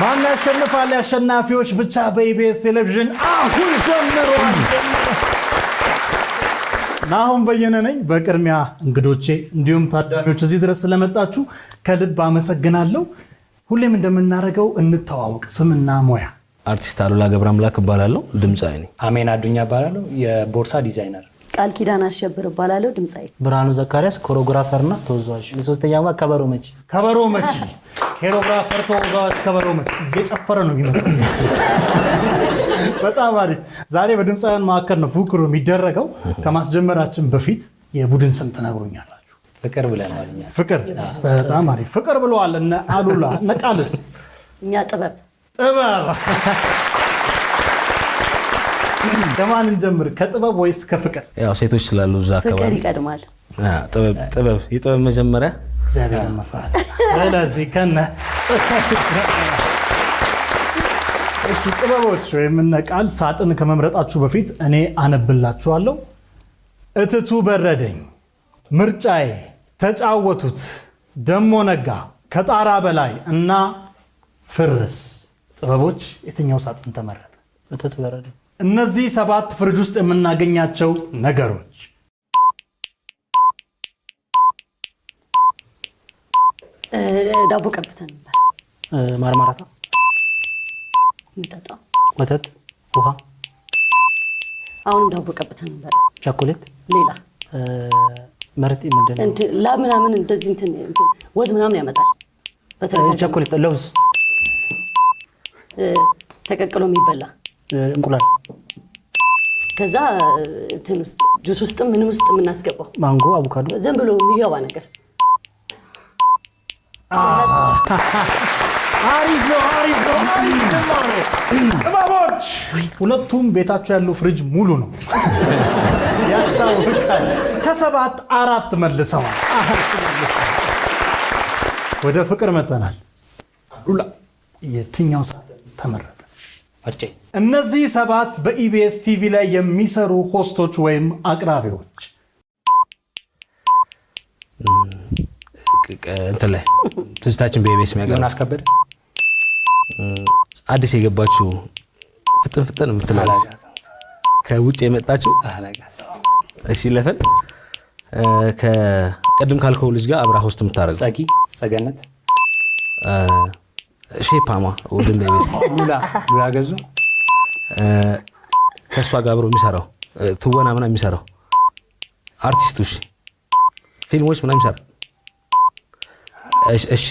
ማን ያሸንፋል? አሸናፊዎች ብቻ በኢቢኤስ ቴሌቪዥን አሁን ጀምሯል። ናሁን በየነ ነኝ። በቅድሚያ እንግዶቼ እንዲሁም ታዳሚዎች እዚህ ድረስ ስለመጣችሁ ከልብ አመሰግናለሁ። ሁሌም እንደምናደርገው እንተዋወቅ፣ ስምና ሙያ። አርቲስት አሉላ ገብረአምላክ እባላለሁ፣ ድምጻዊ ነኝ። አሜን አዱኛ እባላለሁ፣ የቦርሳ ዲዛይነር። ቃል ኪዳን አሸብር እባላለሁ፣ ድምጻዊ። ብርሃኑ ዘካሪያስ ኮሪዮግራፈርና ተወዛዋዥ። የሶስተኛው ከበሮ መቺ ኮሪዮግራፈር፣ ተወዛዋዥ፣ ከበሮ መቺ እየጨፈረ ነው የሚመጣው። በጣም አሪፍ። ዛሬ በድምጻውያን መካከል ነው ፉክክሩ የሚደረገው። ከማስጀመራችን በፊት የቡድን ስም ትነግሩኛላችሁ? ፍቅር ብለናል እኛ። ፍቅር። በጣም አሪፍ። ፍቅር ብለዋል እነ አሉላ። እነ ቃልስ? እኛ ጥበብ። ከማን እንጀምር? ከጥበብ ወይስ ከፍቅር? ያው ሴቶች ስላሉ እዛ አካባቢ ፍቅር ይቀድማል። ጥበብ የጥበብ መጀመሪያ እግዚአብሔርን መፍራት። ስለዚህ ከነ ጥበቦች ወይም እነ ቃል ሳጥን ከመምረጣችሁ በፊት እኔ አነብላችኋለሁ። እትቱ በረደኝ፣ ምርጫዬ፣ ተጫወቱት፣ ደሞ ነጋ፣ ከጣራ በላይ እና ፍርስ። ጥበቦች የትኛው ሳጥን ተመረጠ? እትቱ በረደኝ። እነዚህ 7 ፍሪጅ ውስጥ የምናገኛቸው ነገሮች ዳቦ ቀብተን ነበር። ማርማራታ፣ እንጠጣ፣ ወተት፣ ውሃ። አሁንም ዳቦ ቀብተን ነበር። ቸኮሌት፣ ሌላ መርጢ ምንድን ነው? ምናምን እንደዚህ እንትን ወዝ ምናምን ያመጣል። በተለይ ቸኮሌት፣ ለውዝ፣ ተቀቅሎ የሚበላ እንቁላል። ከዛ እንትን ውስጥ ጁስ ውስጥ ምንም ውስጥ የምናስገባው ማንጎ፣ አቮካዶ፣ ዝም ብሎ የሚገባ ነገር። አሪፍ ነው። ጥበቦች ሁለቱም ቤታቸው ያለው ፍሪጅ ሙሉ ነው ያስታውቃል። ከ7 4 መልሰዋል። ወደ ፍቅር መተናል። አሉላ የትኛው ሳጥን ተመረጠ? ምርጬ። እነዚህ 7 በኢቢኤስ ቲቪ ላይ የሚሰሩ ሆስቶች ወይም አቅራቢዎች እንትን ላይ ትዝታችን በኢቢኤስ የሚያቀርብ ዮናስ ከበደ፣ አዲስ የገባችው ፍጥን የምትላለች ከውጭ የመጣችው እሺ ለፈን ከቀድም ካልከው ልጅ ጋር አብራ ሆስት የምታደርገው ጸገነት፣ ሼፓማ ወድም በኢቢኤስ ሉላ ገዙ ከእሷ ጋር አብሮ የሚሰራው ትወና ምናምን የሚሰራው አርቲስቱ ፊልሞች ምናምን የሚሰራው እሺ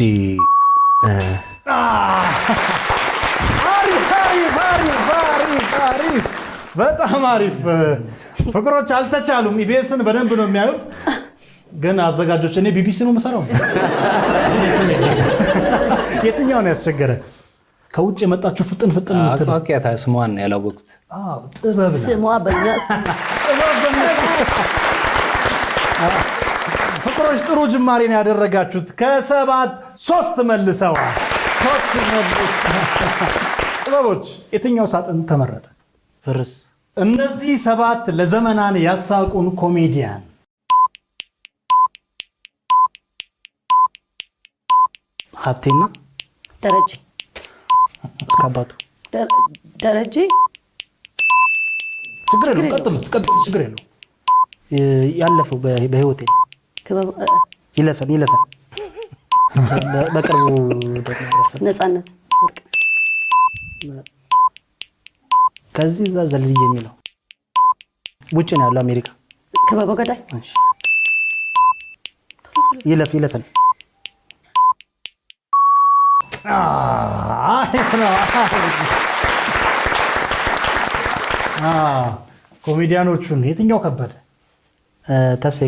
አሪፍ። በጣም አሪፍ። ፍቅሮች አልተቻሉም። ኢቢኤስን በደንብ ነው የሚያዩት፣ ግን አዘጋጆች እኔ ቢቢሲ ነው የምሰራው። የትኛው ነው ያስቸገረ? ከውጭ የመጣችሁ ፍጥን የምትል አጥቂያታ ስሟን ያላወቁት ጥበብ ነው። ስሟ በእኛስ ፍቅሮች ጥሩ ጅማሬ ነው ያደረጋችሁት። ከ7 3 መልሰዋል። ጥበቦች የትኛው ሳጥን ተመረጠ? ፍርስ። እነዚህ 7 ለዘመናን ያሳቁን ኮሜዲያን ሀብቴና ደረጀ። እስካባቱ ደረጀ። ችግር የለውም፣ ቀጥሉ። ችግር የለውም። ያለፈው በህይወቴ ይለፈን በቅርቡ ነፃነት ወርቅ። ከዚህ እዛ ዘልዝዬ የሚለው ውጭ ነው ያለው አሜሪካ። ክበበው ገዳይ። ይለፈን ኮሜዲያኖቹን የትኛው ከበደ? ተስፋዬ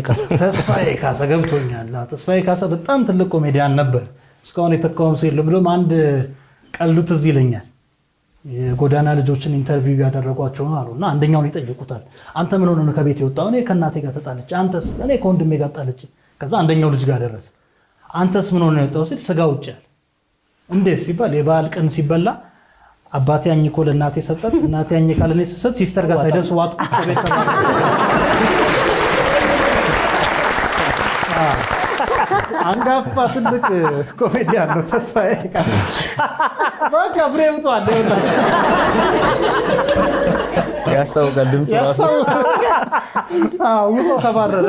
ካሳ ገብቶኛል። ተስፋዬ ካሳ በጣም ትልቅ ኮሜዲያን ነበር። እስካሁን የተካውን ሲል ብሎም አንድ ቀልዱ ትዝ ይለኛል። የጎዳና ልጆችን ኢንተርቪው ያደረጓቸው አሉና አንደኛውን ይጠይቁታል። አንተ ምን ሆነ ነው ከቤት የወጣው? እኔ ከእናቴ ጋር ተጣልቼ። አንተስ? እኔ ከወንድሜ ጋር ተጣልቼ። ከዛ አንደኛው ልጅ ጋር ደረሰ። አንተስ ምን ሆነ ነው የወጣው ሲል ስጋ ውጭ ያለ። እንዴት ሲባል የበዓል ቀን ሲበላ አባቴ አኝኮ ለእናቴ ሰጠት፣ እናቴ አኝካ ለእኔ ስትሰጥ ሲስተር ጋር ሳይደርስ ዋጥኩት ከቤት ተባለ። አንጋፋ ትልቅ ኮሜዲያን ነው ተስፋዬ ካሳ። በቃ ብሬ ውጧል ይኸውላችሁ። ያስታውቃል ድምፁ ራሱ። ውጦ ተባረረ።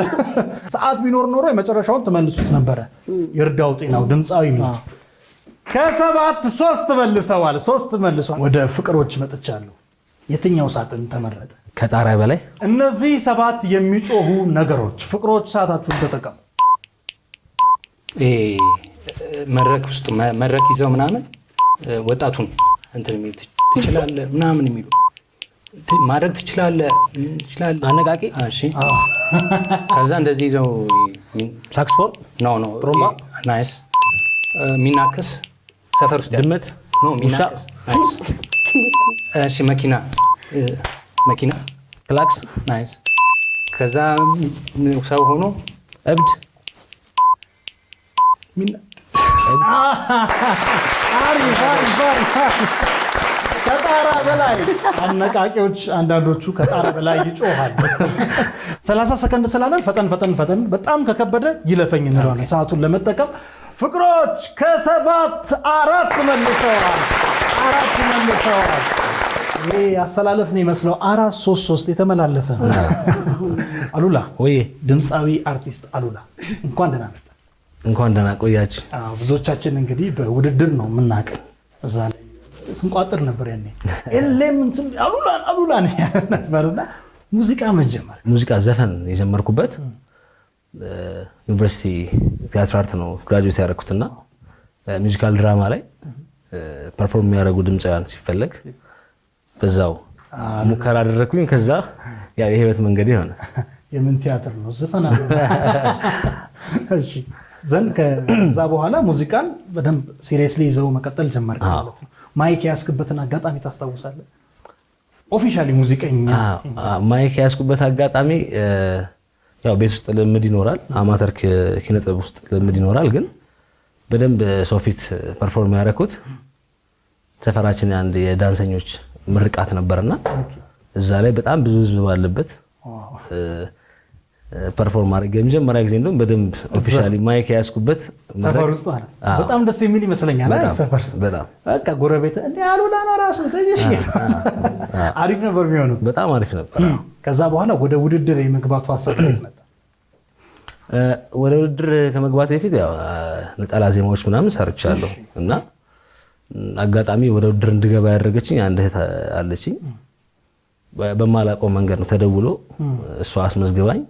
ሰዓት ቢኖር ኖሮ የመጨረሻውን ትመልሱት ነበረ። ይርዳው ጤናው ድምፃዊ ነው። ከሰባት 3 መልሰዋል። 3 መልሰዋል። ወደ ፍቅሮች መጥቻለሁ። የትኛው ሳጥን ተመረጠ? ከጣሪያ በላይ እነዚህ 7 የሚጮሁ ነገሮች ፍቅሮች፣ ሰዓታችሁን ተጠቀሙ። መድረክ ውስጥ መድረክ ይዘው ምናምን ወጣቱን እንትን የሚሉ ትችላለህ ምናምን የሚሉ ማድረግ ትችላለህ አነቃቂ። እሺ ከዛ እንደዚህ ይዘው ሳክስፎን፣ ኖ ጥሩምባ፣ ናይስ ሚናክስ ሰፈር ውስጥ ድመት፣ ሚናክስ ናይስ። እሺ መኪና ክላክስ፣ ናይስ። ከዛ ሰው ሆኖ እብድ፣ ከጣራ በላይ አነቃቂዎች አንዳንዶቹ ከጣራ በላይ ይጮሃል። 30 ሰከንድ ስላለን ፈጠን በጣም ከከበደ ይለፈኝ እንለዋለን ሰዓቱን ለመጠቀም። ፍቅሮች ከ7 4 መልሰዋል። ይሄ አሰላለፍ ነው ይመስለው 4-3-3 የተመላለሰ አሉላ ወይ ድምፃዊ አርቲስት አሉላ እንኳን ደህና መጣ። እንኳን ደህና ቆያችሁ። ብዙዎቻችን እንግዲህ በውድድር ነው የምናውቀው። እዛ ላይ ስንቋጥር ነበር ያኔ ኤሌም እንትን አሉላ ነበርና ሙዚቃ መጀመር ሙዚቃ ዘፈን የጀመርኩበት ዩኒቨርሲቲ ቲያትር አርት ነው ግራጁዌት ያደረኩትና ሚውዚካል ድራማ ላይ ፐርፎርም የሚያደርጉ ድምፃውያን ሲፈለግ በዛው ሙከራ አደረኩኝ። ከዛ ያው የህይወት መንገድ ሆነ። የምን ቲያትር ነው ዘፈን አለ። እሺ ዘን ከዛ በኋላ ሙዚቃን በደንብ ሲሪየስሊ ይዘው መቀጠል ጀመርክ ማለት ነው። ማይክ ያስክበትን አጋጣሚ ታስታውሳለህ? ኦፊሻሊ ሙዚቀኛ ማይክ ያስኩበት አጋጣሚ ያው ቤት ውስጥ ልምድ ይኖራል፣ አማተር ኪነጥበብ ውስጥ ልምድ ይኖራል። ግን በደንብ ሰው ፊት ፐርፎርም ያደረኩት ሰፈራችን አንድ የዳንሰኞች ምርቃት ነበርና እዛ ላይ በጣም ብዙ ህዝብ ባለበት ፐርፎርም አድርጌ የመጀመሪያ ጊዜ እንደውም በደንብ ኦፊሻሊ ማይክ ያስኩበት ሰፈር ውስጥ ማለት በጣም ደስ የሚል ይመስለኛል። ሰፈር በጣም በቃ ጎረቤት እንደ አሉላ ነው ራሱ ደጅሽ አሪፍ ነበር የሚሆነው። በጣም አሪፍ ነበር። ከዛ በኋላ ወደ ውድድር የመግባቱ ሀሳብ መጣ። ወደ ውድድር ከመግባት በፊት ያው ነጠላ ዜማዎች ምናምን ሰርቻለሁ እና አጋጣሚ ወደ ውድድር እንድገባ ያደረገችኝ አንድ እህት አለችኝ። በማላውቀው መንገድ ነው ተደውሎ እሷ አስመዝግባኝ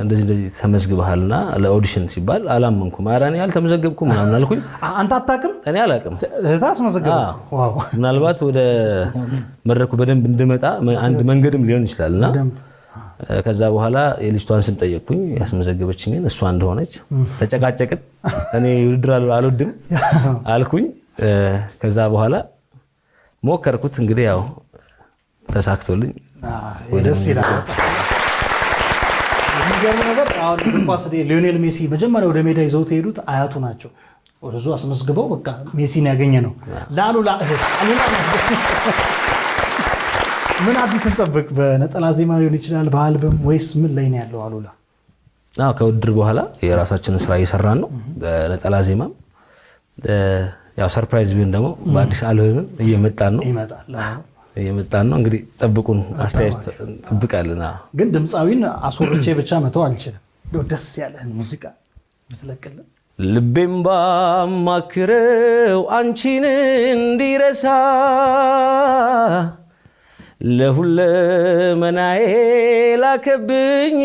እንደዚህ ተመዝግበሃልና ለኦዲሽን ሲባል አላመንኩም። ኧረ እኔ አልተመዘገብኩም ምናምን አልኩኝ። አንተ አታውቅም? እኔ አላውቅም። እህት አስመዘገበች። ዋው! ምናልባት ወደ መድረኩ በደንብ እንድመጣ አንድ መንገድም ሊሆን ይችላልና ከዛ በኋላ የልጅቷን ስም ጠየቅኩኝ። ያስመዘገበችኝን እሷ እንደሆነች ተጨቃጨቅን። እኔ ውድድር አልወድም አልኩኝ። ከዛ በኋላ ሞከርኩት። እንግዲህ ያው ተሳክቶልኝ ደስ ይላል። የሚገርም ነገር አሁን ኳስ ሊዮኔል ሜሲ መጀመሪያ ወደ ሜዳ ይዘውት የሄዱት አያቱ ናቸው። ወደዙ አስመዝግበው በቃ ሜሲን ያገኘ ነው ለአሉላ እህት አሉላ። ምን አዲስ እንጠብቅ? በነጠላ ዜማ ሊሆን ይችላል በአልበም ወይስ ምን ላይ ነው ያለው አሉላ? ከውድድር በኋላ የራሳችንን ስራ እየሰራን ነው። በነጠላ ዜማም ያው ሰርፕራይዝ ቢሆን ደግሞ በአዲስ አልበም እየመጣን ነው። እንግዲህ ጠብቁን፣ አስተያየት እንጠብቃለን። ግን ድምፃዊን አስወርቼ ብቻ መተው አልችልም። ደስ ያለህን ሙዚቃ ብትለቅልን። ልቤም ባማክረው አንቺን እንዲረሳ ለሁለመናዬ ላከብኝ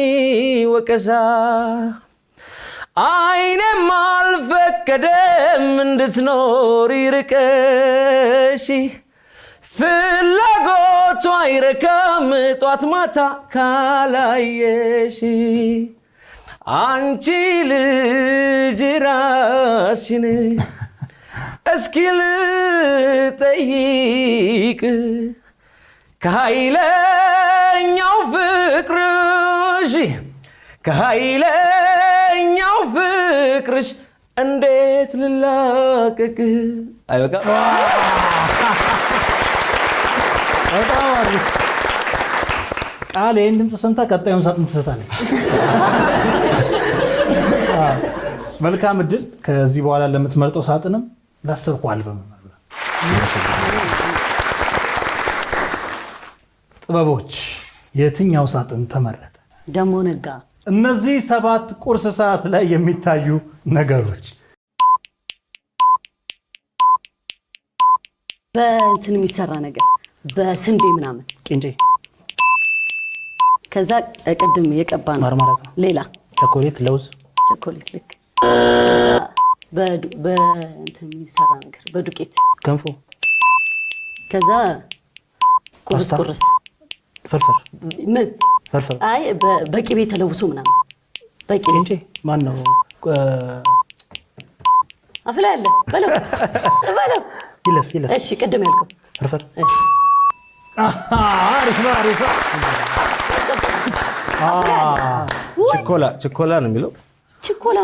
ወቀሳ አይኔም አልፈቀደም እንድትኖሪ ርቀሽ ፍላጎቱ አይረካም ጧት ማታ ካላየሽ አንቺ ልጅ ራስሽን እስኪ ልጠይቅ ከኃይለኛው ፍቅርሽ እንዴት ልላቀቅ። አይበቃም? በጣም አሪፍ ቃል። ይህን ድምፅ ሰምታ ቀጣዩን ሳጥን ትሰጣለች። መልካም እድል። ከዚህ በኋላ ለምትመርጠው ሳጥንም ላሰብኩ አልበም ጥበቦች የትኛው ሳጥን ተመረጠ? ደሞ ነጋ። እነዚህ 7 ቁርስ ሰዓት ላይ የሚታዩ ነገሮች በእንትን የሚሰራ ነገር በስንዴ ምናምን ቂንጬ፣ ከዛ ቅድም የቀባ ነው ማርማራት፣ ሌላ ቸኮሌት፣ ለውዝ፣ ቸኮሌት ልክ ከዛ በእንትን የሚሰራ ነገር በዱቄት ገንፎ፣ ከዛ ቁርስ ፓስታ፣ ቁርስ ፍርፍር፣ ምን ፍርፍር፣ አይ በቂቤ ተለውሶ ምናምን በቂቤ ቂንጬ ማን ነው? አፍላ ያለ በለው በለው ይለፍ ይለፍ። እሺ ቅድም ያልከው ፍርፍር። እሺ አሪፍ ነው አሪፍ ነው። ችኮላ ነው የሚለው። ችኮላ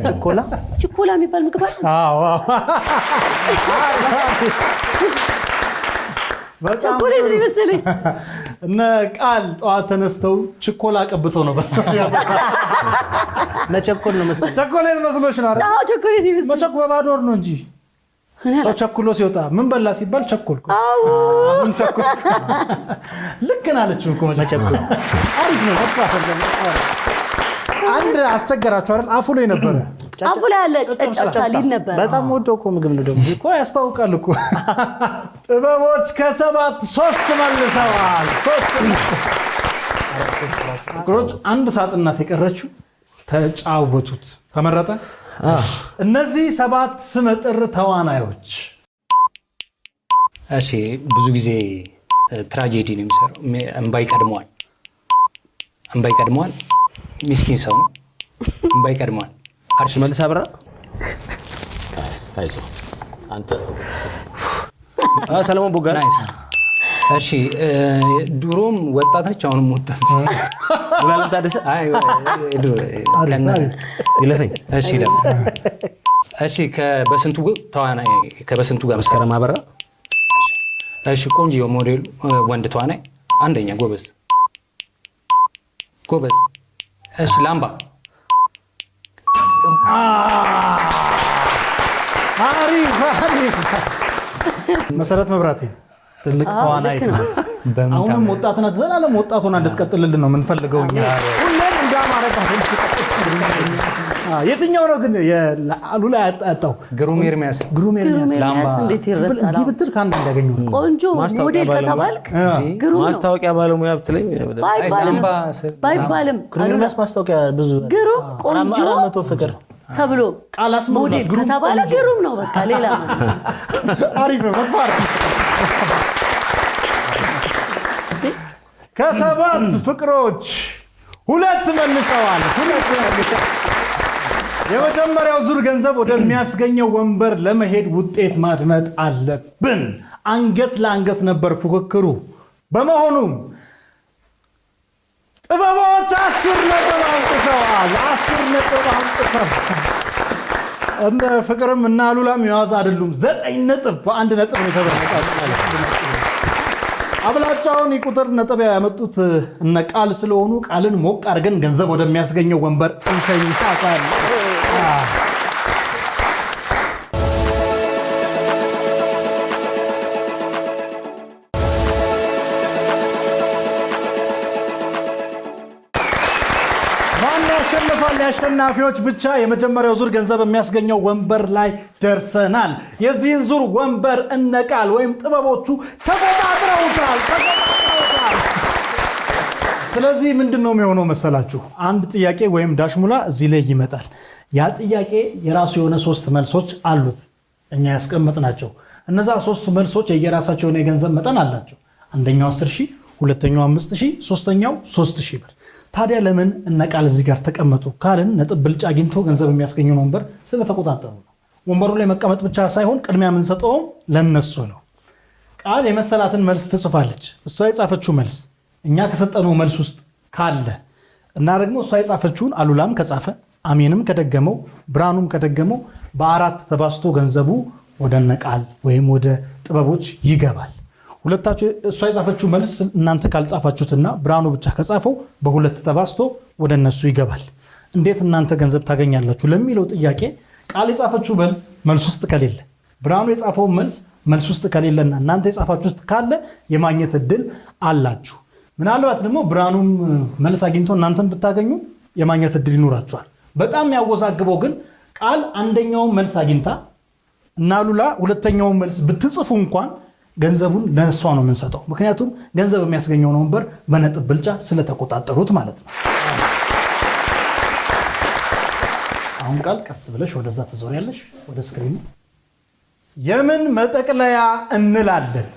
ችኮላ ችኮላ የሚባል ምግብ አለ። አዎ ቸኮሌት ነው መሰለኝ። እነ ቃል ጠዋት ተነስተው ችኮላ ቀብተው ነው ለቸኮል ነው መሰለኝ። ቸኮሌት መስሎሽ ነው አይደል? አዎ ቸኮሌት ይመስል መቸኮ በባዶ ወር ነው እንጂ ሰው ቸኩሎ ሲወጣ ምን በላ ሲባል ቸኮልኩ። አሁን ቸኮል ልክ ናለችው እኮ መቸኮል። አሪፍ ነው። አንድ አስቸገራችሁ አይደል? አፉ ላይ ነበረ። አፉ ላይ ያለ ጨጨብሳ ሊል ነበር። በጣም ወደው እኮ ምግብ ነው ደግሞ እኮ ያስታውቃል እኮ። ጥበቦች ከ7 3 መልሰዋል። 3 ፍቅሮች አንድ ሳጥን ናት የቀረችው። ተጫወቱት። ተመረጠ። እነዚህ 7 ስመጥር ተዋናዮች እሺ ብዙ ጊዜ ትራጀዲ ነው የሚሰራው። እንባ ይቀድመዋል። ሚስኪን ሰው ነው። እንባ ይቀድመዋል። ሽመልስ አብራ አይዞህ አንተ ሰለሞን ቦጋለ። ናይስ። እሺ ድሮም ወጣት ነች፣ አሁንም ወጣት ነች። ሙሉዓለም ታደሰ። ይለፈኝ። እሺ ከበስንቱ ጋር መስከረም አበራ። እሺ ቆንጆ ሞዴል ወንድ ተዋናይ አንደኛ ጎበዝ። እሺ ላምባ አሪፍ መሰረት መብራቴ ትልቅ ተዋናይት ናት። አሁንም ወጣት ናት። ዘላለም ወጣት ሆና እንድትቀጥልልን ነው የምንፈልገው እኛ። ሁሌም እንዳማረባት የትኛው ነው ግን የአሉ ላይ ያጣጣው? ግሩም ኤርሚያስ ላምባ እንዴት ይረሳል? እንዲህ ብትል ከአንድ እንዳገኘው ቆንጆ ሞዴል ከተባልክ ግሩም ማስታወቂያ ባለሙያ ብትለኝ ባይባልም ግሩም ማስታወቂያ ብዙ ግሩም ቆንጆ 400 ፍቅር ተብሎ ሞዴል ከተባለ ግሩም ነው በቃ። ሌላ አሪፍ ነው። ከ7 ፍቅሮች 2 መልሰዋል። የመጀመሪያው ዙር ገንዘብ ወደሚያስገኘው ወንበር ለመሄድ ውጤት ማድመጥ አለብን። አንገት ለአንገት ነበር ፉክክሩ። በመሆኑም ጥበቦች 10 ነጥብ አውጥተዋል። 10 ነጥብ አውጥተዋል። እንደ ፍቅርም እና አሉላም የዋዛ አይደሉም። 9 ነጥብ በአንድ ነጥብ ነው የተበለጠው። አብላጫውን የቁጥር ነጥብ ያመጡት እነ ቃል ስለሆኑ ቃልን ሞቅ አድርገን ገንዘብ ወደሚያስገኘው ወንበር እንሸኝታታለን። ማን ያሸንፋል? የአሸናፊዎች ብቻ የመጀመሪያው ዙር ገንዘብ የሚያስገኘው ወንበር ላይ ደርሰናል። የዚህን ዙር ወንበር እነ ቃል ወይም ጥበቦቹ ተቆጣጥረውታል። ስለዚህ ምንድን ነው የሚሆነው መሰላችሁ? አንድ ጥያቄ ወይም ዳሽሙላ እዚህ ላይ ይመጣል። ያ ጥያቄ የራሱ የሆነ 3 መልሶች አሉት እኛ ያስቀመጥናቸው። እነዛ 3 መልሶች የየራሳቸው የሆነ የገንዘብ መጠን አላቸው። አንደኛው 10,000፣ ሁለተኛው 5,000፣ ሶስተኛው 3,000 ብር። ታዲያ ለምን እነ ቃል እዚህ ጋር ተቀመጡ ካልን ነጥብ ብልጫ አግኝቶ ገንዘብ የሚያስገኘውን ወንበር ስለተቆጣጠሩ ነው። ወንበሩ ላይ መቀመጥ ብቻ ሳይሆን ቅድሚያ የምንሰጠውም ለነሱ ነው። ቃል የመሰላትን መልስ ትጽፋለች። እሷ የጻፈችው መልስ እኛ ከሰጠነው መልስ ውስጥ ካለ እና ደግሞ እሷ የጻፈችውን አሉላም ከጻፈ አሜንም ከደገመው ብርሃኑም ከደገመው በ4 ተባዝቶ ገንዘቡ ወደ እነ ቃል ወይም ወደ ጥበቦች ይገባል። ሁለታችሁ እሷ የጻፈችው መልስ እናንተ ካልጻፋችሁትና ብርሃኑ ብቻ ከጻፈው በሁለት ተባዝቶ ወደ እነሱ ይገባል። እንዴት እናንተ ገንዘብ ታገኛላችሁ ለሚለው ጥያቄ ቃል የጻፈችው መልስ ውስጥ ከሌለ ብርሃኑ የጻፈው መልስ ውስጥ ከሌለና እናንተ የጻፋችሁት ካለ የማግኘት እድል አላችሁ። ምናልባት ደግሞ ብርሃኑም መልስ አግኝቶ እናንተን ብታገኙ የማግኘት እድል ይኖራችኋል። በጣም ያወዛግበው ግን ቃል አንደኛውን መልስ አግኝታ እና ሉላ ሁለተኛውን መልስ ብትጽፉ እንኳን ገንዘቡን ለነሷ ነው የምንሰጠው። ምክንያቱም ገንዘብ የሚያስገኘውን ወንበር በነጥብ ብልጫ ስለተቆጣጠሩት ማለት ነው። አሁን ቃል ቀስ ብለሽ ወደዛ ትዞሪያለሽ፣ ወደ ስክሪኑ። የምን መጠቅለያ እንላለን?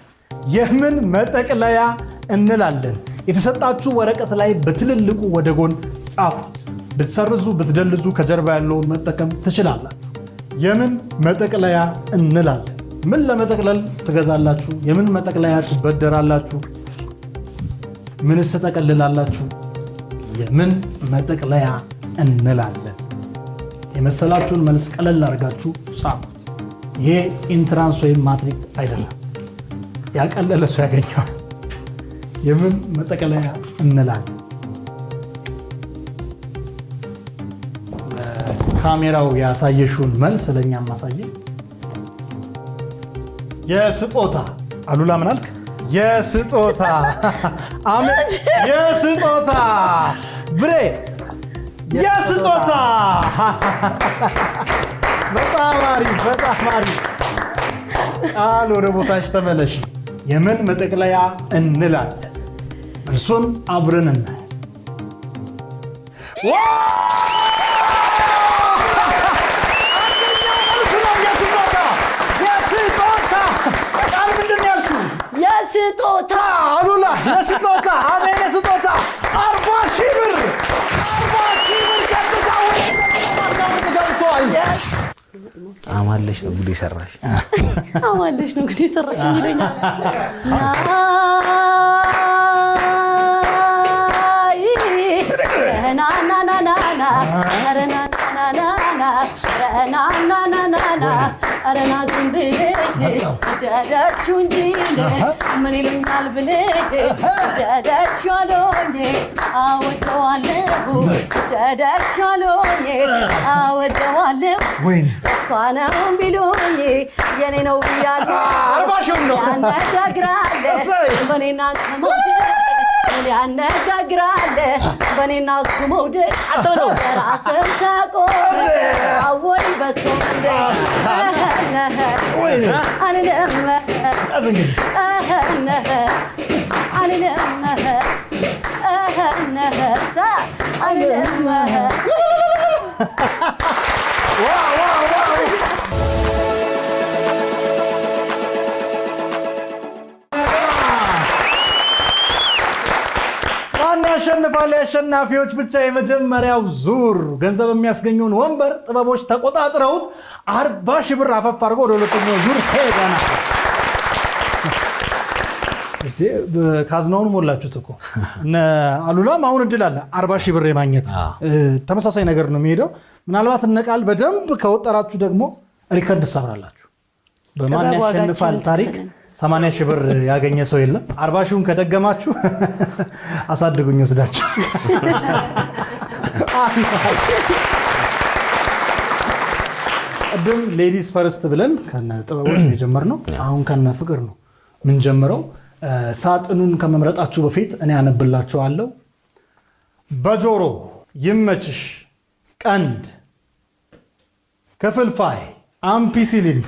የምን መጠቅለያ እንላለን? የተሰጣችሁ ወረቀት ላይ በትልልቁ ወደ ጎን ጻፉት። ብትሰርዙ ብትደልዙ ከጀርባ ያለውን መጠቀም ትችላላችሁ። የምን መጠቅለያ እንላለን? ምን ለመጠቅለል ትገዛላችሁ? የምን መጠቅለያ ትበደራላችሁ? ምንስ ትጠቀልላላችሁ? የምን መጠቅለያ እንላለን? የመሰላችሁን መልስ ቀለል አድርጋችሁ ጻፉት። ይሄ ኢንትራንስ ወይም ማትሪክ አይደለም። ያቀለለ ሰው ያገኘዋል። የምን መጠቅለያ እንላለን? ካሜራው ያሳየሽውን መልስ ለእኛም ማሳየ። የስጦታ አሉላ ምን አልክ? የስጦታ አሜን። የስጦታ ብሬ የስጦታ በጣም አሪፍ፣ በጣም አሪፍ። ቃል ወደ ቦታሽ ተመለሽ። የምን መጠቅለያ እንላለን? እርሱን አብረን እናያለን። የስጦታ አሉላ የስጦታ አሜን። የስጦታ 40,000 ብር 40,000 ብር ቀጥታ ገብቷል። አማለሽ ነው ጉድ የሰራሽ። አማለሽ ነው እንግዲህ ሰራሽ ይለኛል። አረና ዝም ብለህ ደዳችሁ እንጂ ምን ይሉኛል ብለህ ደዳችሁ አሎኝ አወደዋለሁ ደዳችሁ አሎኝ አወደዋለሁ እሷ ነው ቢሉኝ የኔ ነው ብያለሁ። ያነጋግራለህ በኔና አንተ መውደድ ያነጋግራለህ በኔና እሱ መውደድ ራስን ታቆም አወይ በሱ ያሸንፋል። የአሸናፊዎች ብቻ የመጀመሪያው ዙር ገንዘብ የሚያስገኘውን ወንበር ጥበቦች ተቆጣጥረውት 40,000 ብር አፈፍ አድርጎ ወደ ሁለተኛው ዙር ሄደናል። ካዝናውን ሞላችሁት እኮ እነ አሉላም አሁን እድል አለ 40,000 ብር የማግኘት ተመሳሳይ ነገር ነው የሚሄደው። ምናልባት እነ ቃል በደንብ ከወጠራችሁ ደግሞ ሪከርድ ሰብራላችሁ። በማን ያሸንፋል ታሪክ 80,000 ብር ያገኘ ሰው የለም። 40,000ን ከደገማችሁ አሳድጉኝ ወስዳችሁ። ቅድም ሌዲስ ፈርስት ብለን ከነ ጥበቦች የጀመርነው አሁን ከነ ፍቅር ነው ምን ጀምረው። ሳጥኑን ከመምረጣችሁ በፊት እኔ አነብላችኋለሁ። በጆሮ ይመችሽ፣ ቀንድ፣ ክፍልፋይ፣ አምፒሲሊን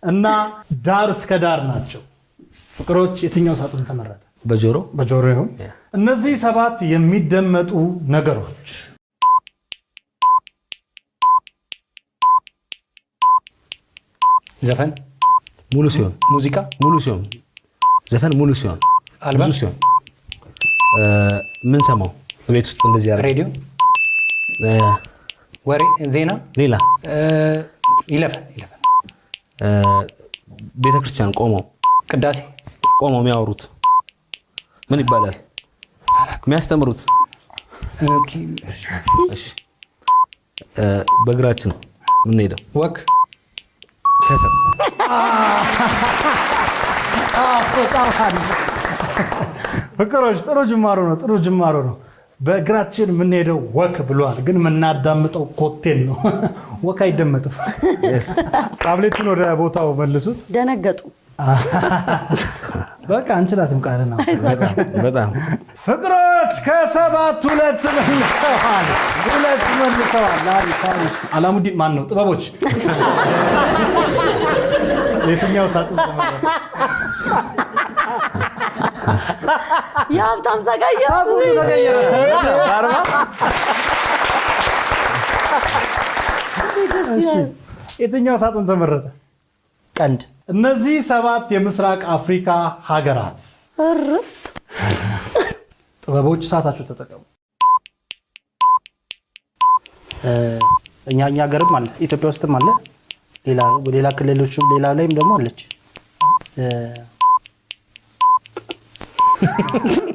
እና ዳር እስከ ዳር ናቸው። ፍቅሮች የትኛው ሳጥን ተመረጠ? በጆሮ በጆሮ ይሁን። እነዚህ 7 የሚደመጡ ነገሮች ዘፈን ሙሉ ሲሆን፣ ሙዚቃ ሙሉ ሲሆን፣ ዘፈን ሙሉ ሲሆን፣ አልበም ብዙ ሲሆን፣ ምን ሰማው ቤት ውስጥ እንደዚህ ያለ ሬዲዮ፣ ወሬ፣ ዜና፣ ሌላ ይለፈን ቤተክርስቲያን ቆመው ቅዳሴ ቆመው የሚያወሩት ምን ይባላል? የሚያስተምሩት እሺ፣ በእግራችን ምን ሄደው ወክ ፍቅሮች ጥሩ ጅማሮ ነው። በእግራችን የምንሄደው ወክ ብሏል፣ ግን የምናዳምጠው ኮቴን ነው። ወክ አይደመጥም። ታብሌቱን ወደ ቦታው መልሱት። ደነገጡ። በቃ አንችላትም ቃል ነው። በጣም ፍቅሮች ከ7 2 መልሰዋል። አላሙዲን ማን ነው? ጥበቦች የትኛው ሳጥን ተመረጠ? የሀብታም ሰጋያ ሳጥኑ ተቀየረ። የትኛው ሳጥን ተመረጠ? ቀንድ። እነዚህ 7 የምስራቅ አፍሪካ ሀገራት እርፍ። ጥበቦች ሰዓታችሁ ተጠቀሙ። እኛ ሀገርም አለ፣ ኢትዮጵያ ውስጥም አለ፣ ሌላ ክልሎችም ሌላ ላይም ደግሞ አለች።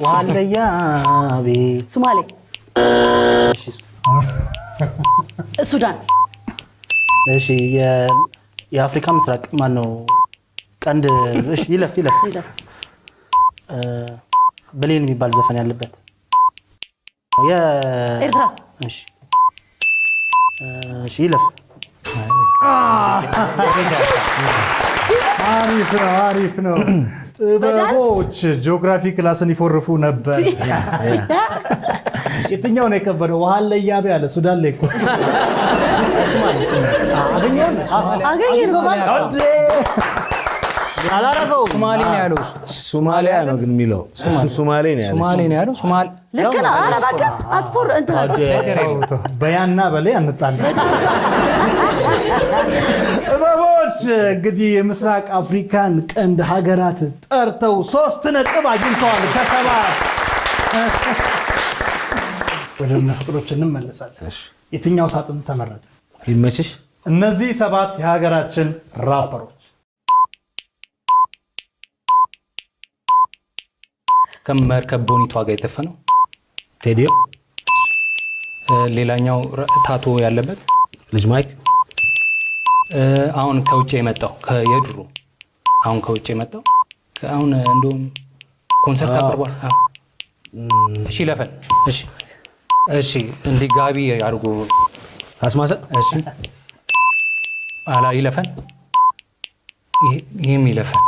ዋለያ ቤት ሶማሌ፣ ሱዳን። እሺ የአፍሪካ ምስራቅ ማን ነው? ቀንድ። እሺ ይለፍ ብሌን የሚባል ዘፈን ያለበት ኤርትራ። እሺ ይለፍ። አሪፍ ነው። ጥበቦች ጂኦግራፊ ክላስን ይፎርፉ ነበር። የትኛው ነው የከበደው? ውሃ ላይ ያበ ያለ ሱዳን ላይ እኮ አላረገው። ሶማሌ ነው ያለው። ሶማሊያ ነው ግን የሚለው ሶማሌ ነው ያለው። ሶማሌ ነው ያለው። ሶማሌ ልክ ነው። ኧረ እባክህ አትፎር በያና በላይ አንጣለ። ጥበቦች እንግዲህ የምስራቅ አፍሪካን ቀንድ ሀገራት ጠርተው 3 ነጥብ አግኝተዋል ከ7። ወደ ፍቅሮች እንመለሳለን። የትኛው ሳጥን ተመረጠ? ይመችሽ። እነዚህ 7 የሀገራችን ራፐሮች ከመርከብ ቦኒቷ ጋር የተፈነው ቴዲዮ፣ ሌላኛው ታቶ ያለበት ልጅ ማይክ፣ አሁን ከውጭ የመጣው የድሮ አሁን ከውጭ የመጣው አሁን እንደውም ኮንሰርት አቅርቧል። እሺ ይለፈን። እሺ እንዲህ ጋቢ አድርጎ አስማሰ። እሺ አላ ይለፈን። ይህም ይለፈን።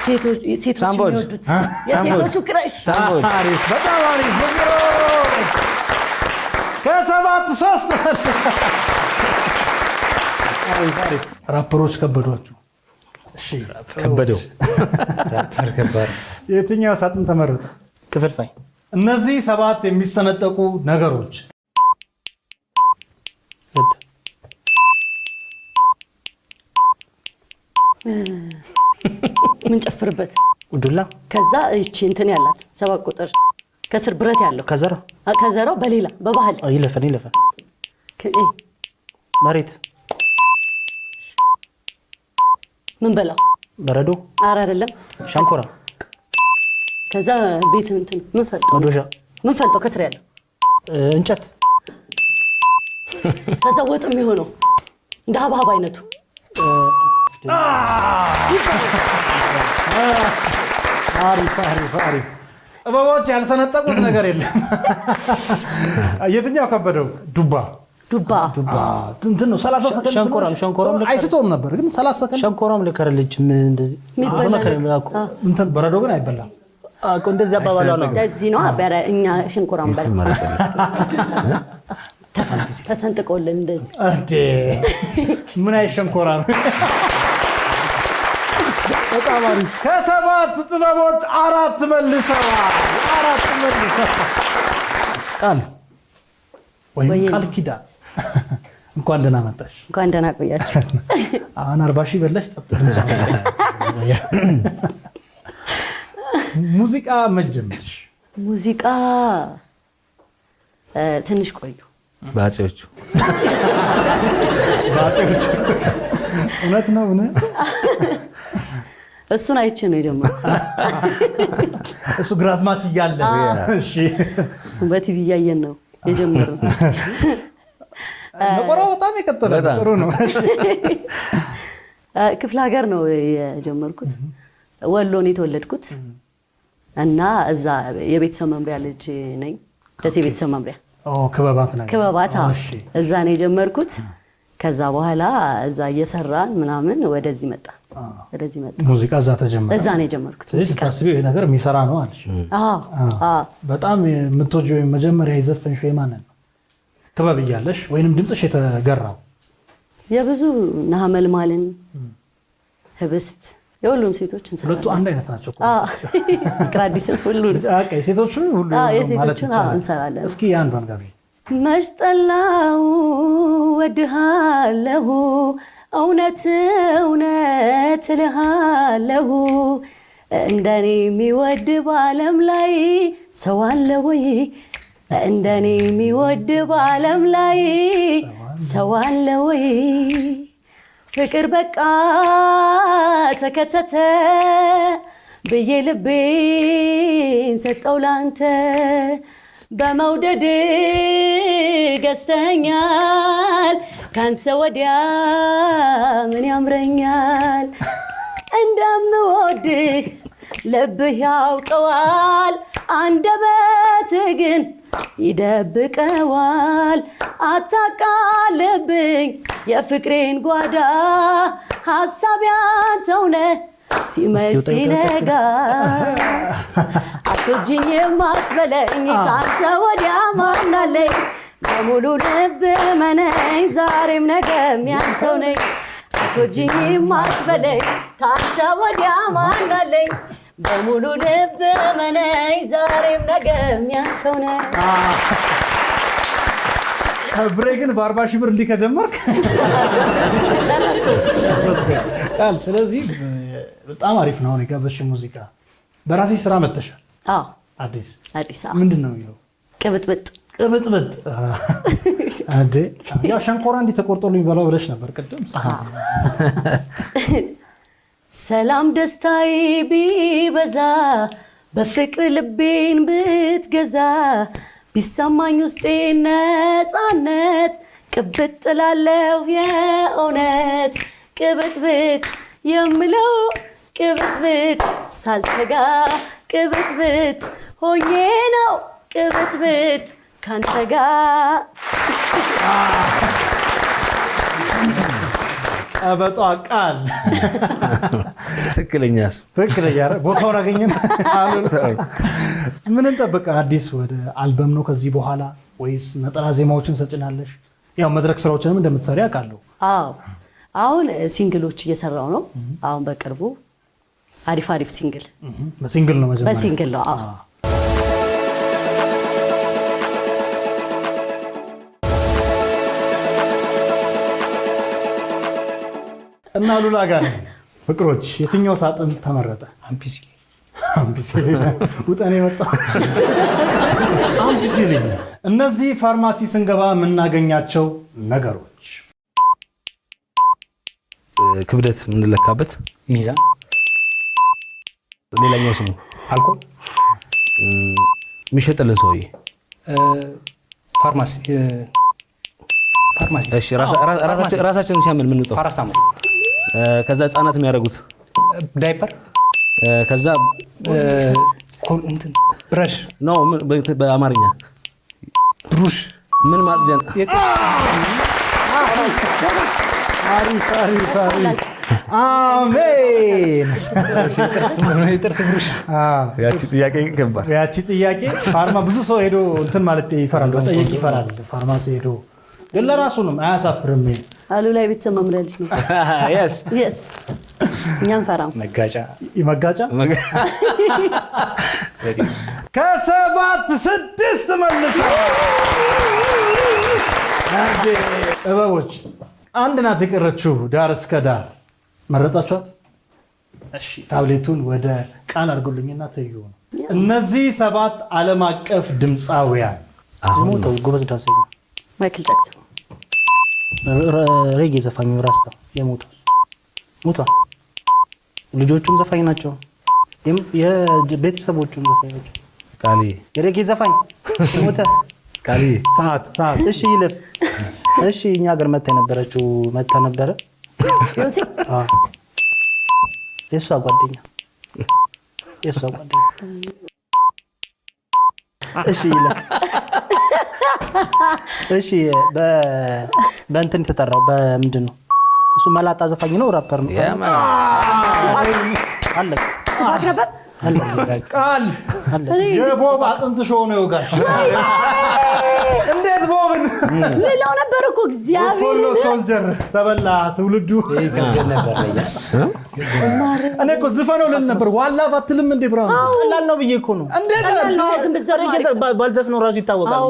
ሴቶች የሚወዱት የሴቶቹ ክረሽ። በጣም አሪፍ ከ7 3 ራፐሮች ከበዷችሁ። ከበደው። የትኛው ሳጥን ተመረጠ? ክፍልፋይ። እነዚህ 7 የሚሰነጠቁ ነገሮች ምን ጨፍርበት? ዱላ። ከዛ እቺ እንትን ያላት 7 ቁጥር ከስር ብረት ያለው ከዘራው በሌላ በባህል ይለፈን። መሬት። ምን በላው? በረዶ። ኧረ አይደለም። ሸንኮራ። ከዛ ቤት እንትን ምን ፈልጦ ከስር ያለው እንጨት። ከዛ ወጥ የሚሆነው እንደ ሀብሀብ አይነቱ አሪፍ። ጥበቦች ያልሰነጠቁት ነገር የለም። የትኛው ከበደው? ዱባ እንትን ነው። 30 ሰከንድ ሸንኮራም አይስቶም ነበር ግን 30 ሰከንድ ሸንኮራም ልከረልጅ ምን እንደዚህ እንትን በረዶ ግን አይበላም። እንደዚህ አባባላው ነው። እንደዚህ ነው አበረ እኛ ሸንኮራም በላ ተሰንጥቆልን እንደዚህ ምን አይ ሸንኮራ ነው። በጣም አሪፍ። ከ7 ጥበቦች 4 መልሰዋል። ቃል ኪዳን እንኳን ደህና መጣሽ። እንኳን ደህና ቆያችሁ። አሁን 40 ሺህ በላሽ። ሙዚቃ መጀመርሽ? ሙዚቃ ትንሽ ቆዩ። ባጼዎቹ እውነት ነው። እሱን አይቼ ነው የጀመርኩት። እሱ ግራዝማች እያለ እሱን በቲቪ እያየን ነው የጀመረው። ነቆራው በጣም የቀጠለ ጥሩ ነው። ክፍለ ሀገር ነው የጀመርኩት። ወሎ ነው የተወለድኩት እና እዛ የቤተሰብ መምሪያ ልጅ ነኝ። ደሴ ቤተሰብ መምሪያ ክበባት እዛ ነው የጀመርኩት። ከዛ በኋላ እዛ እየሰራን ምናምን ወደዚህ መጣ። ሙዚቃ እዛ ተጀመረ። እዛ ነው የጀመርኩት። ታስቢው ይሄ ነገር የሚሰራ ነው አለሽ? በጣም የምትወጂው መጀመሪያ የዘፈንሽው የማንን ነው? ክበብ እያለሽ ወይንም ድምፅሽ የተገራው? የብዙ ናመልማልን፣ ህብስት የሁሉም ሴቶች እንሰራለን። ሁለቱ አንድ አይነት ናቸው። ፍቅራዲስ ሁሉ ሴቶቹ ሁሉ ማለት እንሰራለን። እስኪ አንዷን ጋር መሽጠላው ወድሃለሁ እውነት እውነት እልሃለሁ እንደኔ የሚወድ በዓለም ላይ ሰው አለ ወይ? እንደኔ የሚወድ በዓለም ላይ ሰው አለ ወይ? ፍቅር በቃ ተከተተ ብዬ ልቤን ሰጠው ላንተ በመውደድ ገዝተኛል ካንተ ወዲያ ምን ያምረኛል? እንደምወድህ ልብህ ያውቀዋል አንደበትህ ግን ይደብቀዋል። አታቃልብኝ የፍቅሬን ጓዳ ሀሳብ ያንተው ነህ ሲመሽ ሲነጋ አትወጂኝም አትበለኝ ካንተ ወዲያ ማን አለኝ? በሙሉ ልብ መነኝ ዛሬም ነገም ያንተው ነኝ። አትወጂኝም አትበለኝ ካንተ ወዲያ ማን አለኝ? በሙሉ ልብ መነኝ ዛሬም ነገም ያንተው ነኝ። ብሬ ግን በ40 ሺህ ብር እንዲህ ከጀመርክ ስለዚህ በጣም አሪፍ ነው። አሁን የጋበዝሽ ሙዚቃ በራሴ ስራ መተሻል። አዲስ ምንድን ነው የሚለው? ቅብጥብጥ አዴ ያው ሸንኮራ እንዲህ ተቆርጦልኝ በላው ብለሽ ነበር ቅድም። ሰላም ደስታዬ ቢበዛ በፍቅር ልቤን ብትገዛ ቢሰማኝ ውስጤ ነፃነት ቅብጥ ላለሁ የእውነት ቅብጥብጥ የምለው ቅብጥብጥ ሳልተጋ ቅብጥብጥ ሆኜ ነው ቅብጥብጥ ካንተ ጋር ቀበጧ ቃል ትክክለኛ ቦታውን አገኘን። ምን እንጠብቅ? አዲስ ወደ አልበም ነው ከዚህ በኋላ ወይስ ነጠላ ዜማዎችን ሰጭናለሽ? ያው መድረክ ስራዎችንም እንደምትሰሪ አውቃለሁ። አሁን ሲንግሎች እየሰራው ነው። አሁን በቅርቡ አሪፍ ሲንግል በሲንግል ነው መጀመሪያ በሲንግል ነው። እና ሉላ ጋር ፍቅሮች የትኛው ሳጥን ተመረጠ? አምፒሲሊ ውጠኔ መጣ። አምፒሲሊ እነዚህ ፋርማሲ ስንገባ የምናገኛቸው ነገሮች ክብደት የምንለካበት ሚዛን፣ ሌላኛው ስሙ አልኮል፣ የሚሸጥልን ሰውዬ ፋርማሲ። እሺ ራሳችንን ሲያምን የምንውጠው ፓራስታሞል። ከዛ ህጻናት የሚያደርጉት ዳይፐር። ከዛ ብረሽ ነው በአማርኛ ብሩሽ። ምን ማጽጃ? አሜን። የጥርስ ብሩሽ። ያቺ ጥያቄ ገባል። ያቺ ጥያቄ ፋርማ ብዙ ሰው ሄዶ እንትን ማለት ይፈራል፣ መጠየቅ ይፈራል። ፋርማሲ ሄዶ ግን ለራሱ ነው አያሳፍርም። አሉ ላይ ቤተሰብ መምሪያ ልጅ ነው። yes እኛም ፈራም መጋጫ ከ7-6 መልሰው ጥበቦች አንድ ናት የቀረችው ዳር እስከ ዳር መረጣችኋት? እሺ ታብሌቱን ወደ ቃል አድርጉልኝና ትዩ ነው። እነዚህ 7 ዓለም አቀፍ ድምፃውያን ሞተው ጎበዝ ዳንሰኛ ማይክል ጃክሰን፣ ሬጌ ዘፋኙ ራስታ የሞተው ሞቷል። ልጆቹም ዘፋኝ ናቸው፣ የቤተሰቦቹም ዘፋኝ ናቸው። ቃሊ የሬጌ ዘፋኝ ሞተ። ቃሊ ሰዓት እሺ ይለፍ እሺ እኛ ሀገር መታ የነበረችው መታ ነበረ ቢዮንሴ የእሷ ጓደኛ እሺ በእንትን ተጠራው በምንድን ነው እሱ መላጣ ዘፋኝ ነው ራፐር ነው አለ ትባክ ነበር ቃል የቦብ አጥንት ሾው ነው ጋሽ እንዴት ቦብን ሌላው ነበር እኮ እግዚአብሔር ፎሎ ሶልጀር ተበላ ትውልዱ እኔ እኮ ዝፈነው ልል ነበር ዋላ ባትልም እንዴ ብራው ቀላል ነው ብዬ እኮ ነው እንዴት ባልዘፍነው ራሱ ይታወቃል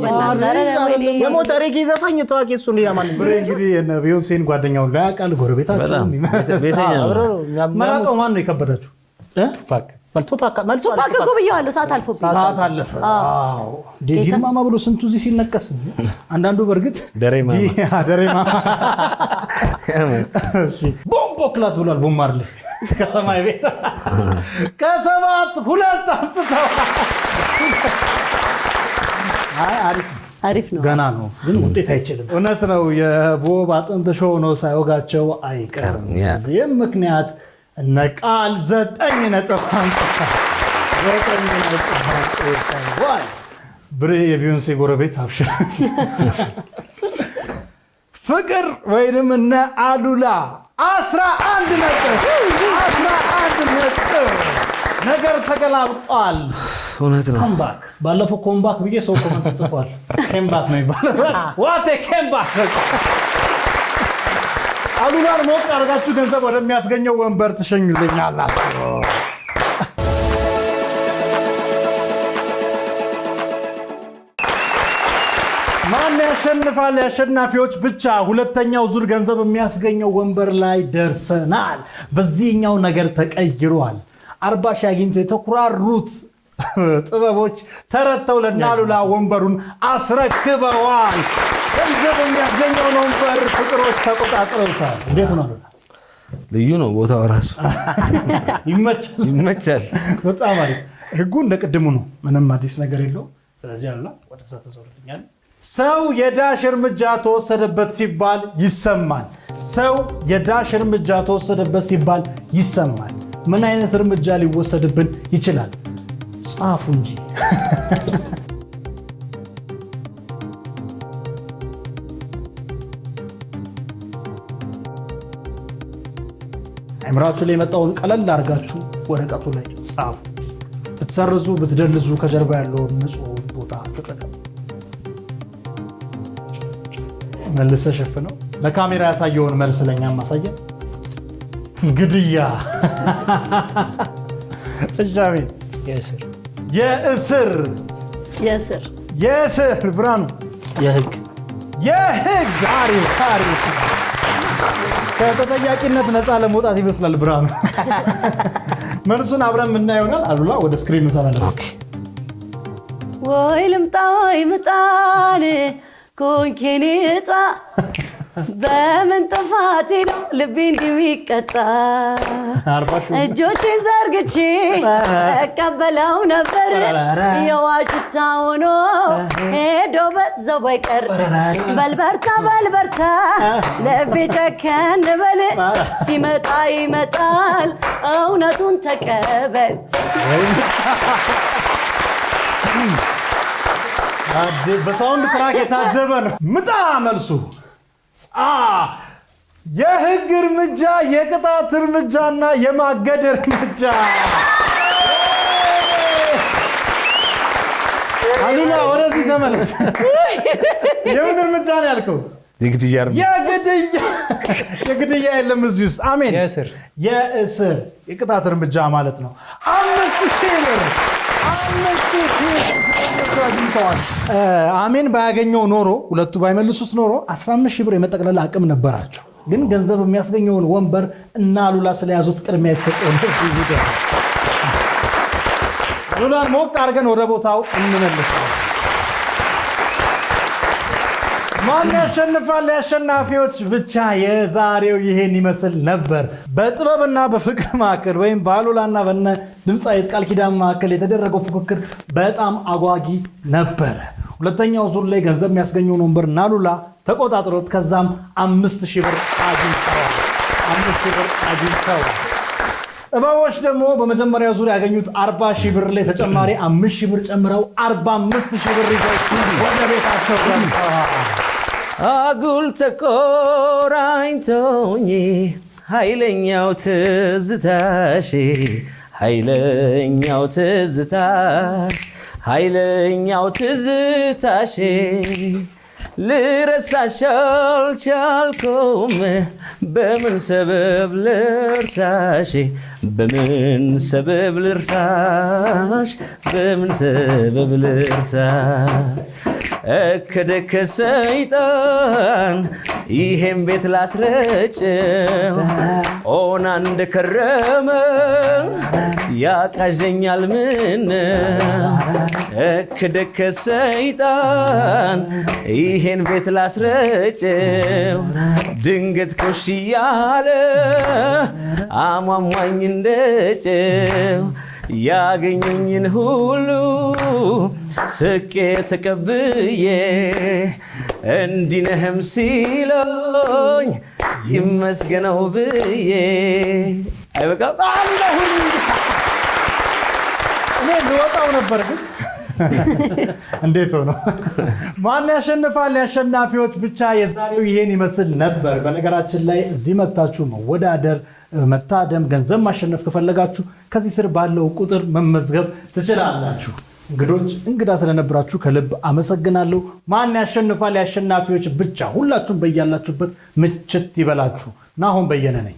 የሞተ ሬጌ ዘፋኝ ታዋቂ እሱ ነው ያማን እንግዲህ የነ ቢዮንሴን ጓደኛው ላይ ያውቃል ጎረቤታቸው መላጣው ማን ነው የከበዳችሁ ቱፓክ እኮ ብዬዋለሁ ሰዓት አለፈ ዲማማ ብሎ ስንቱ እዚህ ሲነቀስ አንዳንዱ በእርግጥ ደሬማ ቦምቦ ክላስ ብሏል ቦማር ላይ ከሰማይ ቤት ከሰባት ሁለት አምጥተው አሪፍ ነው ገና ነው ግን ውጤት አይችልም እውነት ነው የቦብ አጥንት ሾው ነው ሳይወጋቸው አይቀርም እዚህም ምክንያት እነ ቃል 9.5 ብሬ የቢዮንሴ ጎረቤት አብሽር ፍቅር ወይንም እነ አሉላ 11 ነጥብ ነገር ተገላብጧል እውነት ነው ኮምባክ ባለፈው ኮምባክ ብዬ ሰው ኮመንት ጽፏል ኮምባክ ነው ይባላል ዋት ኮምባክ አሉላን ሞቅ አድርጋችሁ ገንዘብ ወደሚያስገኘው ወንበር ትሸኙልኛላችሁ ማን ያሸንፋል የአሸናፊዎች ብቻ ሁለተኛው ዙር ገንዘብ የሚያስገኘው ወንበር ላይ ደርሰናል በዚህኛው ነገር ተቀይሯል 40 ሺህ አግኝቶ የተኩራሩት ጥበቦች ተረተው ለናሉላ ወንበሩን አስረክበዋል ገንዘብ የሚያስገኘውን ወንበር ፍቅሮች ተቆጣጥረውታል እንዴት ነው ልዩ ነው ቦታው ራሱ ይመቻል በጣም አሪፍ ህጉ እንደቀድሙ ነው ምንም አዲስ ነገር የለው ስለዚህ አሉላ ወደዛ ተዞርልኛል ሰው የዳሽ እርምጃ ተወሰደበት ሲባል ይሰማል ምን አይነት እርምጃ ሊወሰድብን ይችላል ጻፉ እንጂ አምራችሁ ላይ መጣውን ቀለል አድርጋችሁ ወረቀቱ ላይ ጻፉ ብትሰርዙ ብትደልዙ ከጀርባ ያለው ንጹህ ቦታ ተጠቀሙ መልሰ ሸፍነው ለካሜራ ያሳየውን መልስ ለኛ ማሳየን ግድያ እሻሚ የእስር ብራኑ የህግ አሪፍ ከተጠያቂነት ነፃ ለመውጣት ይመስላል ብራኑ መልሱን አብረን የምናየው ይሆናል አሉላ ወደ ስክሪኑ ተመለስ ወይ ልምጣ ወይ ምጣኔ ኮንኬኔጣ በምን ጥፋቴ ነው ልቤ እንዲሚቀጣ እጆቼን ዘርግቼ እቀበለው ነበር የዋሽታ ሆኖ ሄዶ በዛው ባይቀር በልበርታ ልቤ ጨከን በል ሲመጣ ይመጣል እውነቱን ተቀበል በሳውንድ ትራክ የታጀበ ነው ምጣ መልሱ የህግ እርምጃ የቅጣት እርምጃና የማገድ እርምጃ አሉላ ወደዚህ ተመለስ የምን እርምጃ ነው ያልከው የግድያ የለም እዚህ ውስጥ አሜን የእስር የቅጣት እርምጃ ማለት ነው 5000 ብር አሜን ባያገኘው ኖሮ ሁለቱ ባይመልሱት ኖሮ 15000 ብር የመጠቅለል አቅም ነበራቸው ግን ገንዘብ የሚያስገኘውን ወንበር እና አሉላ ስለያዙት ቅድሚያ የተሰጠው እንደዚህ ይደር አሉላን ሞቅ አድርገን ወደ ቦታው እንመልሳለን ማን ያሸንፋል የአሸናፊዎች ብቻ የዛሬው ይሄን ይመስል ነበር በጥበብና በፍቅር ማዕከል ወይም በአሉላና በነ ድምፃዊት ቃል ኪዳን ማዕከል የተደረገው ፉክክር በጣም አጓጊ ነበረ ሁለተኛው ዙር ላይ ገንዘብ የሚያስገኘውን ወንበር እና አሉላ ተቆጣጥሮት ከዛም 5000 ብር አግኝተዋል። 5000 ብር አግኝተዋል። ጥበቦች ደግሞ በመጀመሪያ ዙር ያገኙት 40,000 ብር ላይ ተጨማሪ 5,000 ብር ጨምረው 45,000 ብር ይዘው ወደ ቤታቸው ገብተዋል። አጉል ተቆራኝቶኝ ኃይለኛው ትዝታሽ ኃይለኛው ትዝታሽ ልረሳሽ አልቻልኩም በምን ሰበብ ልርሳሽ እከደከ ሰይጣን ይሄን ቤት ላስረጭው ኦና እንደከረመ ያቃዠኛል ምን እከደከ ሰይጣን ይሄን ቤት ላስረጭው ድንገት ኮሽ ያለ አሟሟኝ እንደጨው ያገኘኝን ሁሉ ስቄ ተቀብዬ እንዲነህም ሲለኝ ይመስገነው ብዬ አይበቃም እኔ ልወጣው ነበር ግን እንዴት ሆኖ ማን ያሸንፋል? የአሸናፊዎች ብቻ የዛሬው ይሄን ይመስል ነበር። በነገራችን ላይ እዚህ መታችሁ መወዳደር፣ መታደም፣ ገንዘብ ማሸነፍ ከፈለጋችሁ ከዚህ ስር ባለው ቁጥር መመዝገብ ትችላላችሁ። እንግዶች እንግዳ ስለነበራችሁ ከልብ አመሰግናለሁ። ማን ያሸንፋል? የአሸናፊዎች ብቻ። ሁላችሁም በያላችሁበት ምችት ይበላችሁ። ናሆም በየነ ነኝ።